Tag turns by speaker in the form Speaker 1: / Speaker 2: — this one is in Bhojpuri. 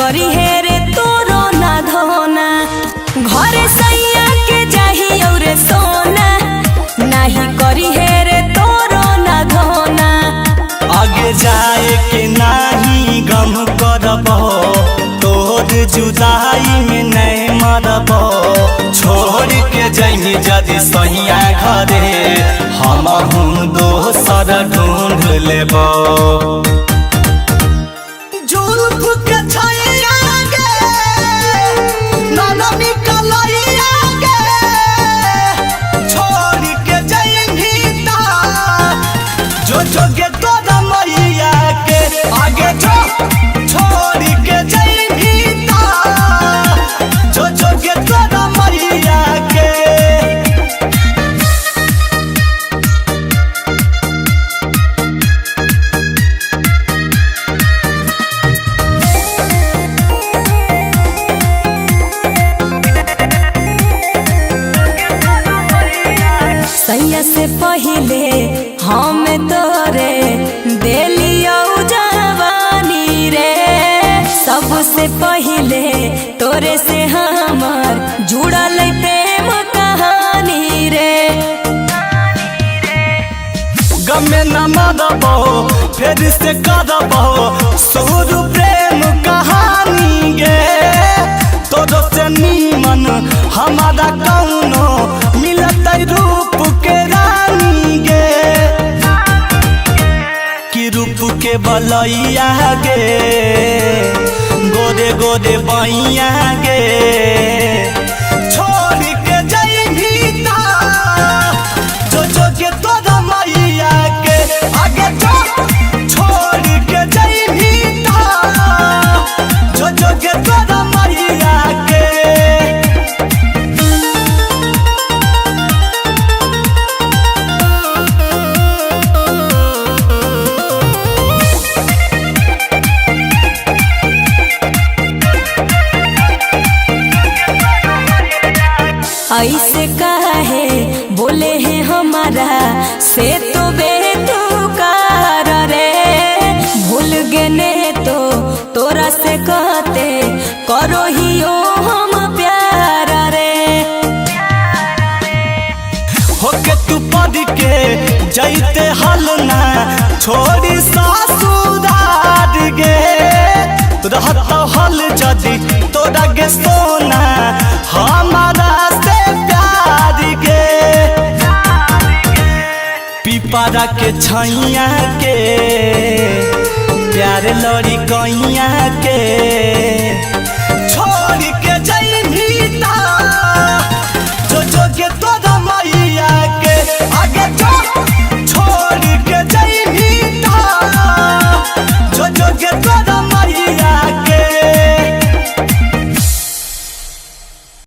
Speaker 1: करी हे रे तोरो ना धोना। घरे सैया के जाही और सोना, नहीं करी हे रे तोरो ना धोना।
Speaker 2: आगे जाए के नाही गम करबो, तोर जुदाई में नहीं मरबो। छोड़ के जाइए जदि सैया घरे, हमहू दोसर ढूंढ लेबो। जोगे तोरा मैया के आगे छोड़ के जाइबी जोगे तोरा मैया के।
Speaker 1: सैया से पहिले हम तोरे देलियो जवानी रे। सबसे पहिले तोरे से हमर जुड़ल प्रेम कहानी रे।
Speaker 2: गमे न मरबो फिर से करबो शुरू प्रेम कहानी गे। तोरो से नीमन हमारा कौनो मिलत रूप के रानी गे। कि रूप के बलैया गे, गोरे गोरे बैया गे। छोड़ के जाइबी जोगे तोरा मैया के आगे छोड़ के जाइबी जोगे तोरा मैया के।
Speaker 1: ऐसे काहे बोले हैं हमारा से तो बेतुकार रे। भूल गए तो तोरा से कहते करो ही ओ हम प्यार रे।
Speaker 2: होके तू पढ़ के जैते हलना छोड़ी ससुरार गे। रहत हल जदि तोरा गे सोना हमारा से प्यार गे। पिपरा के छैया के प्यार लड़ी कैया के। छोड़ के जाइबी